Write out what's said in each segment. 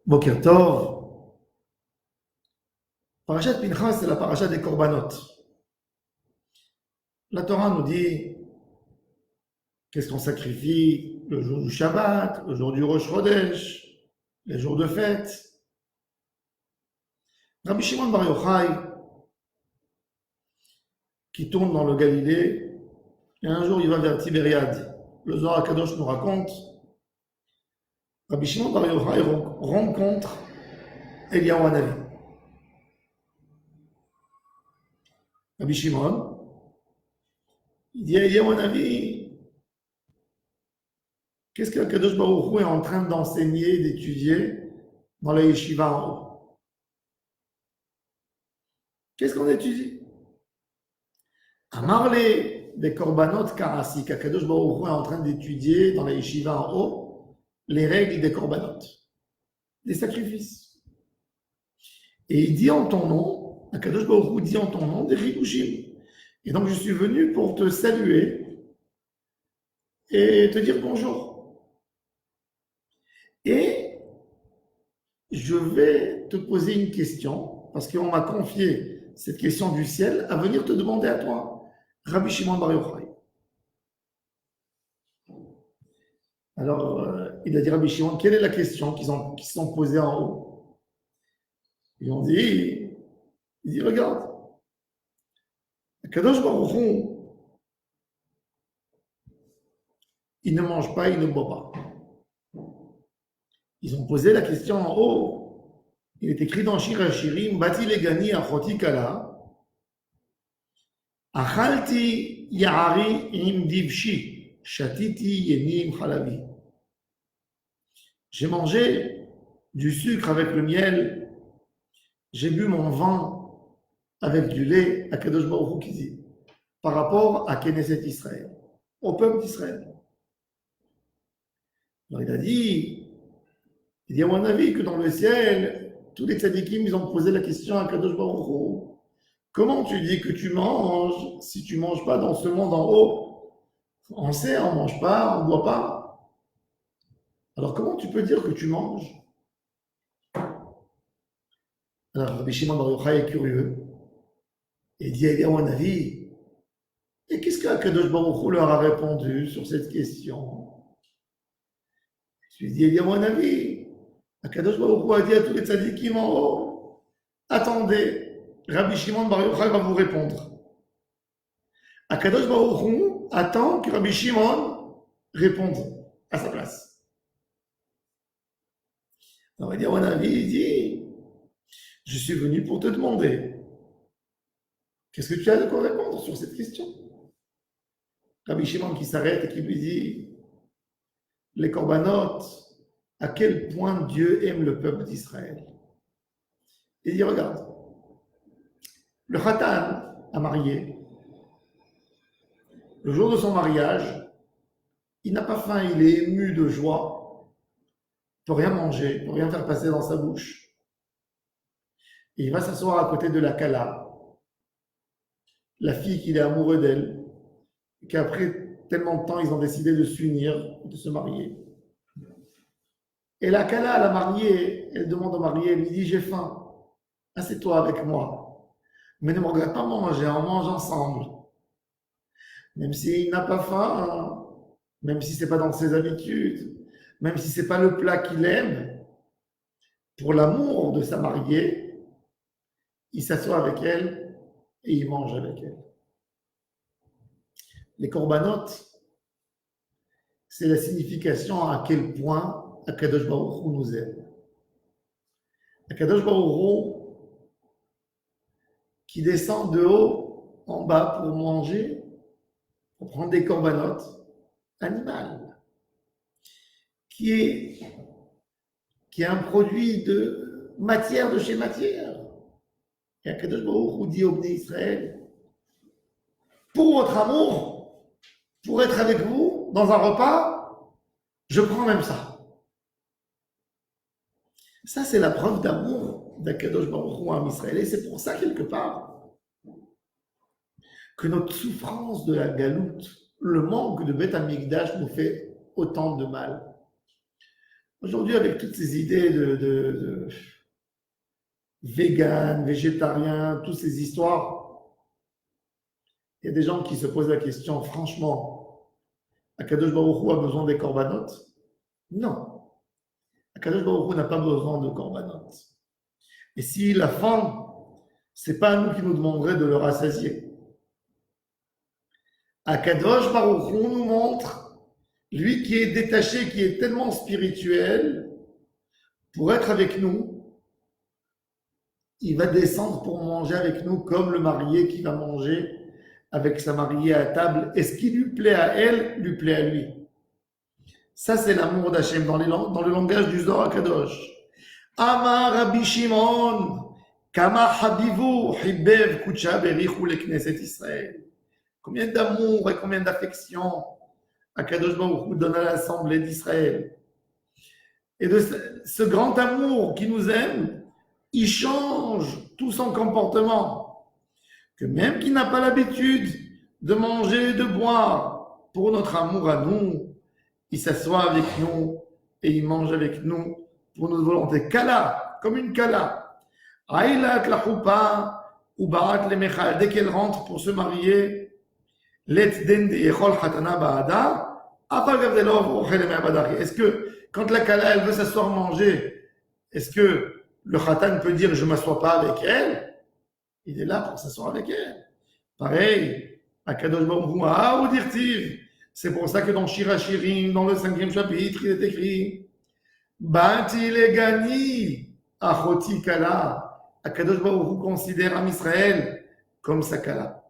Boker Tov. Parashat Pinchas, c'est la parashat des Korbanot. La Torah nous dit qu'est-ce qu'on sacrifie le jour du Shabbat, le jour du Rosh Chodesh, les jours de fête. Rabbi Shimon Bar Yochai, qui tourne dans le Galilée, et un jour il va vers Tibériade. Le Zohar HaKadosh nous raconte, Rabbi Shimon Bar Yochai rencontre Eliyahu Hanavi. Rabbi Shimon, il dit à Eliyahu Hanavi, qu'est-ce que Kadosh Baruch Hu est en train d'enseigner, d'étudier dans la yeshiva en haut? Qu'est-ce qu'on étudie? Amarle des korbanot karasi, qu'Akadosh Baruch Hu est en train d'étudier dans la yeshiva en haut les règles des korbanot, des sacrifices. Et il dit en ton nom, Akadosh Baruch Hu dit en ton nom des ridushim. Et donc je suis venu pour te saluer et te dire bonjour. Et je vais te poser une question, parce qu'on m'a confié cette question du ciel, à venir te demander à toi, Rabbi Shimon Bar Yochai. Alors, il a dit, Rabbi Shimon, quelle est la question qui se sont posées en haut? Ils ont dit, il dit, regarde, Kadosh Baruch Hu, il ne mange pas, il ne boit pas. Ils ont posé la question en haut. Il est écrit dans Shir HaShirim, Bati legani achoti kala, achalti ya'ari im divshi, shatiti yenim halavi. J'ai mangé du sucre avec le miel, j'ai bu mon vin avec du lait, à Kadosh Baruch Hu qui dit, par rapport à Knesset Israël, au peuple d'Israël. Alors il a dit à mon avis que dans le ciel, tous les tzadikim, ils ont posé la question à Kadosh Baruch Hu, comment tu dis que tu manges si tu ne manges pas dans ce monde en haut? On sait, on ne mange pas, on ne boit pas. Alors comment tu peux dire que tu manges? Alors Rabbi Shimon Bar Yochai est curieux et dit à mon avis, et qu'est-ce que Kadosh Baruch Hu leur a répondu sur cette question? Je lui dis, à mon avis, Kadosh Baruch Hu a dit à tous les tzadikim en haut, attendez, Rabbi Shimon Bar Yochai va vous répondre. Kadosh Baruch Hu attend que Rabbi Shimon réponde à sa place. Alors il dit, à mon avis, il dit, je suis venu pour te demander, qu'est-ce que tu as de quoi répondre sur cette question? Rabbi Shimon qui s'arrête et qui lui dit, les korbanot, à quel point Dieu aime le peuple d'Israël. Il dit, regarde, le Khatan a marié, le jour de son mariage, il n'a pas faim, il est ému de joie, il ne peut rien manger, il ne peut rien faire passer dans sa bouche. Et il va s'asseoir à côté de la Kala, la fille qu'il est amoureux d'elle, et qu'après tellement de temps, ils ont décidé de s'unir, de se marier. Et la Kala, la mariée, elle demande au marié, elle lui dit, j'ai faim, assieds-toi avec moi. Mais ne me regarde pas manger, on mange ensemble. Même s'il n'a pas faim, même si ce n'est pas dans ses habitudes, même si ce n'est pas le plat qu'il aime, pour l'amour de sa mariée, il s'assoit avec elle et il mange avec elle. Les korbanot, c'est la signification à quel point Akadosh Baruch Hu nous aime. Akadosh Baruch Hu qui descend de haut en bas pour manger, pour prendre des korbanot animales, qui est un produit de matière de chez matière. Et Akadosh Baruch Hu dit au Bnei Israël, pour votre amour, pour être avec vous dans un repas, je prends même ça. Ça, c'est la preuve d'amour d'Akadosh Baruch Hu à Israël. Et c'est pour ça, quelque part, que notre souffrance de la galoute, le manque de Beth Amikdash nous fait autant de mal. Aujourd'hui, avec toutes ces idées de vegan, végétarien, toutes ces histoires, il y a des gens qui se posent la question, franchement, Akadosh Baruch Hu a besoin des corbanotes? Non. Akadosh Baruch Hu n'a pas besoin de corbanotes. Et s'il a faim, c'est pas à nous qui nous demanderait de le rassasier. Akadosh Baruch Hu nous montre, lui qui est détaché, qui est tellement spirituel, pour être avec nous, il va descendre pour manger avec nous comme le marié qui va manger avec sa mariée à table. Et ce qui lui plaît à elle, lui plaît à lui. Ça, c'est l'amour d'Hachem dans le langage du Zohar Kadosh. Amar Rabbi Shimon, Kama Habivu, Hibev, Kucha, Berichu, le Knesset Israël. Combien d'amour et combien d'affection Akadosh Baruch Hu donne à l'Assemblée d'Israël. Et de ce grand amour qui nous aime, il change tout son comportement. Que même qui n'a pas l'habitude de manger et de boire pour notre amour à nous, il s'assoit avec nous et il mange avec nous pour notre volonté. Kala, comme une kala. Aïlat la choupa ou barat le mechal. Dès qu'elle rentre pour se marier, let den de echol hatana ba'ada. Est-ce que quand la kala elle veut s'asseoir manger, est-ce que le khatan peut dire je ne m'assois pas avec elle? Il est là pour s'asseoir avec elle. Pareil, à Kadosh Baruch Hu, ou dirtiv. C'est pour ça que dans Shir HaShirim, dans le 5e chapitre, il est écrit Bati legani achoti kala. Akadosh Baruch Hu considère Am Israël comme sa kala.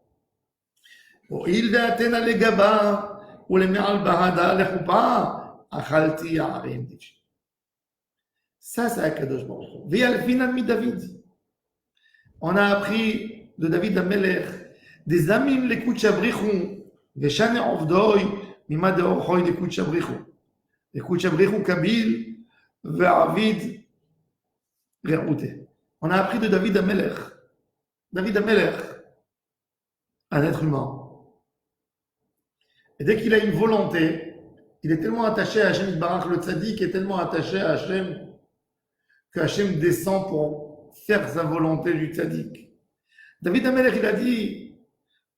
Il ve'atena legaba ou le me'al bahada lechupa achalti ya'arim. Ça, c'est Akadosh Baruch Hu. Ve'alfinan mi David. On a appris de David Amelech des amim lekut shabrichu veshane ovdoi mima deorchoi lekut shabrichu. Lekut shabrichu kabil ve'avid re'ute. On a appris de David Amelech. David Amelech, un être humain. Et dès qu'il a une volonté, il est tellement attaché à Hachem Barach, le tzaddik est tellement attaché à Hachem que Hachem descend pour faire sa volonté du tzaddik. David Amelech, il a dit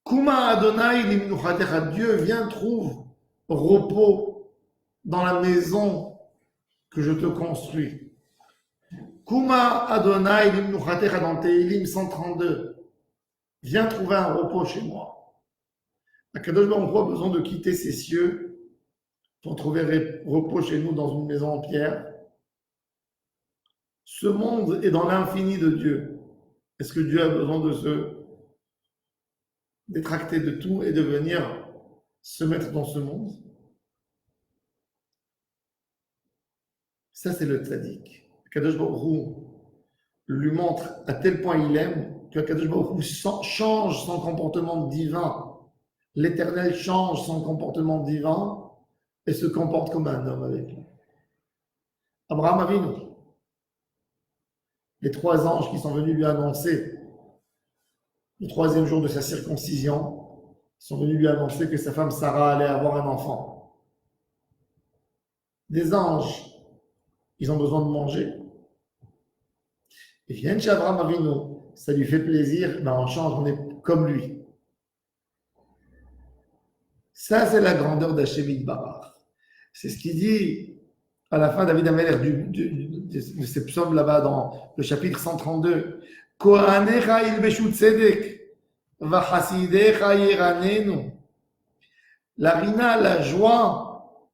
Kuma Adonai limnuchatecha, Dieu vient trouve repos dans la maison que je te construis. Kuma Adonai limnuchatecha dans Tehilim 132, viens trouver un repos chez moi. Akadosh Baruch Hu a besoin de quitter ses cieux pour trouver repos chez nous dans une maison en pierre. Ce monde est dans l'infini de Dieu. Est-ce que Dieu a besoin de se détracter de tout et de venir se mettre dans ce monde? Ça, c'est le tzaddik. Akadosh Baruch Hu lui montre à tel point il aime que Akadosh Baruch Hu change son comportement divin. L'Éternel change son comportement divin et se comporte comme un homme avec lui. Abraham Avinu, les 3 anges qui sont venus lui annoncer le 3e jour de sa circoncision, sont venus lui annoncer que sa femme Sarah allait avoir un enfant. Des anges, ils ont besoin de manger. Et viennent chez Abraham Avinu, ça lui fait plaisir, ben on change, on est comme lui. Ça, c'est la grandeur d'Hachem Yitbarach. C'est ce qu'il dit à la fin, David Amelech, de ces psaumes là-bas dans le chapitre 132. Kohanecha ilbeshu tzedek, vachasidecha yiranenu. La rina, la joie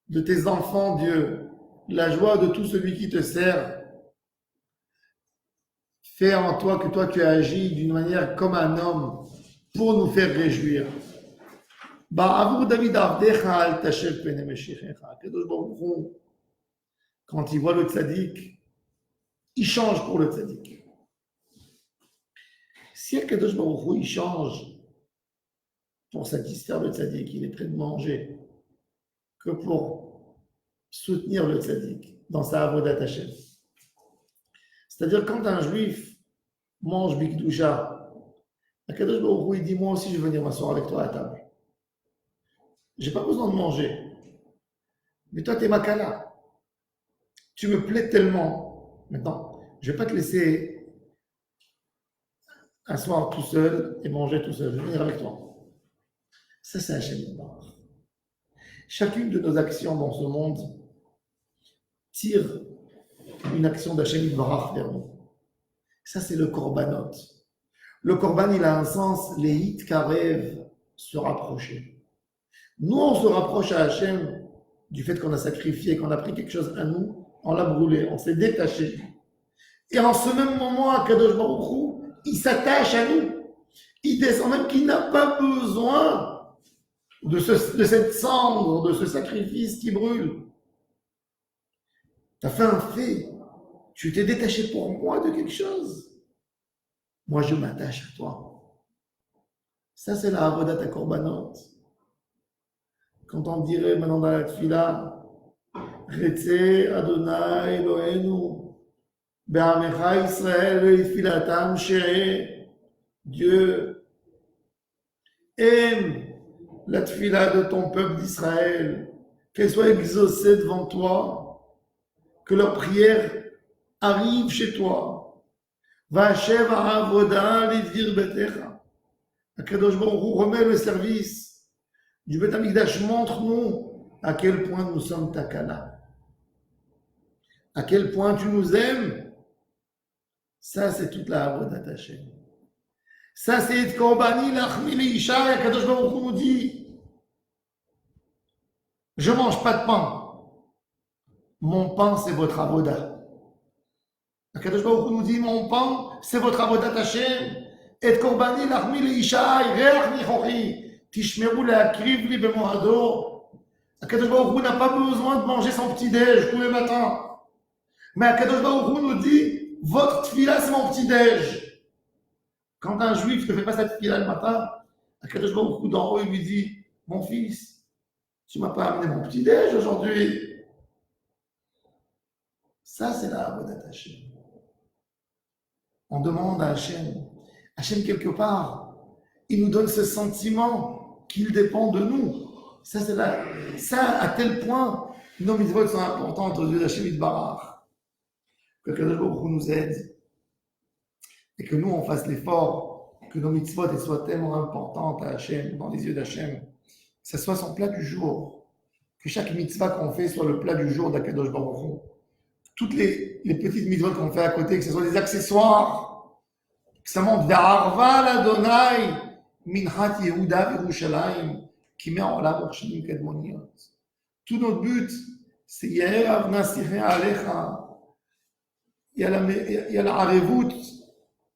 de tes enfants, Dieu, la joie de tout celui qui te sert, fait en toi que toi tu agis d'une manière comme un homme pour nous faire réjouir. Quand il voit le tzaddik, il change pour le tzaddik. Si Akadosh Baruch Hu, il change pour satisfaire le tzaddik, il est prêt de manger que pour soutenir le tzaddik dans sa avodat Hashem. C'est-à-dire quand un juif mange bikdusha, Akadosh Baruch Hu, il dit moi aussi je vais venir m'asseoir avec toi à table. J'ai pas besoin de manger. Mais toi, t'es ma kala. Tu me plais tellement. Maintenant, je ne vais pas te laisser asseoir tout seul et manger tout seul. Je vais venir avec toi. Ça, c'est Hachem Yitbarach. Chacune de nos actions dans ce monde tire une action d'Hachem Yitbarach vers nous. Ça, c'est le korbanot. Le korban, il a un sens, les hit karev, se rapprocher. Nous, on se rapproche à Hachem du fait qu'on a sacrifié, qu'on a pris quelque chose à nous, on l'a brûlé, on s'est détaché. Et en ce même moment, Akadosh Baruch Hu, il s'attache à nous. Il descend même qu'il n'a pas besoin de cette cendre, de ce sacrifice qui brûle. Tu as fait un fait. Tu t'es détaché pour moi de quelque chose. Moi, je m'attache à toi. Ça, c'est la avodat korbanot. Quand on dirait maintenant dans la tfila, Retse Adonai Eloheinu, Be'amecha Israël ve'itfilatam she'eh. Dieu aime la tfila de ton peuple d'Israël, qu'elle soit exaucée devant toi, que leur prière arrive chez toi. Va'ashev ha'avoda lidvir betecha. Akadosh Baruch Hu remet le service du Beth Amikdash. Montre-nous à quel point nous sommes takana. À quel point tu nous aimes. Ça, c'est toute la avodat Hashem. Ça, c'est et korbani lachmi leisha. Akadosh Baruch Hu nous dit, je ne mange pas de pain. Mon pain, c'est votre avoda. Akadosh Baruch Hu nous dit, mon pain, c'est votre avodat Hashem. Et korbani lachmi leisha, reach nichochi, tishmeru leakriv li bemohado. Akadosh Baruch Hu n'a pas besoin de manger son petit-déj tous les matins. Mais Akadosh Baruch Hu nous dit, votre tfila, c'est mon petit-déj. Quand un juif ne fait pas cette tfila le matin, Akadosh Baruch Hu d'en haut, il lui dit, mon fils, tu ne m'as pas amené mon petit-déj aujourd'hui. Ça, c'est la avodat Hashem. On demande à Hachem. Hachem, quelque part, il nous donne ce sentiment qu'il dépend de nous. Ça, c'est là. Ça, à tel point, nos mitzvot sont importantes aux yeux d'Hachem Yitbarach. Que Kadosh Baruch Hu nous aide et que nous, on fasse l'effort que nos mitzvot soient tellement importantes à Hachem, dans les yeux d'Hachem, que ce soit son plat du jour. Que chaque mitzvah qu'on fait soit le plat du jour d'Akadosh Baruch Hu. Toutes les petites mitzvot qu'on fait à côté, que ce soit des accessoires, que ça monte vers Arva l'Adonai, Minhat Yehuda Yerushalayim, qui met en olam Urshanim Kedmoniot. Tout notre but, c'est Ye'ev Nasireh Alecha. Il y a la Arevut,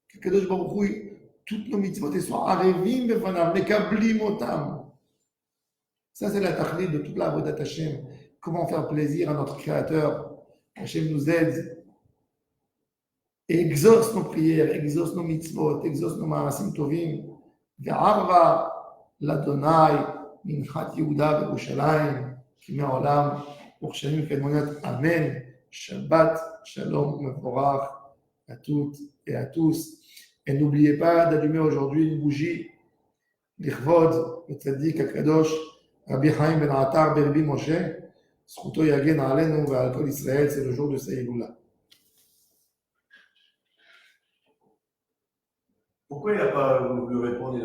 que Kadosh Baruch Hu, toutes nos mitzvot soient Arevim Befanav, Mekablim Otam. Ça, c'est la tachlit de toute la avodat Hashem. Comment faire plaisir à notre Créateur. Hachem nous aide et exauce nos prières, exauce nos mitzvot, exauce nos ma'asim tovim. Ve'arva l'Adonai minchat Yehuda ve'Yerushalayim ki me'olam u'chshanim kedmoniot. Amen. Shabbat shalom mevorach à toutes et à tous. Et n'oubliez pas d'allumer aujourd'hui une bougie l'Ichvod le tzaddik HaKadosh Rabbi Chaim ben Atar Berbi Moshe. זכותו יגן עלינו ועל כל ישראל, c'est le jour de sa Iloula. Pourquoi il n'a pas voulu répondre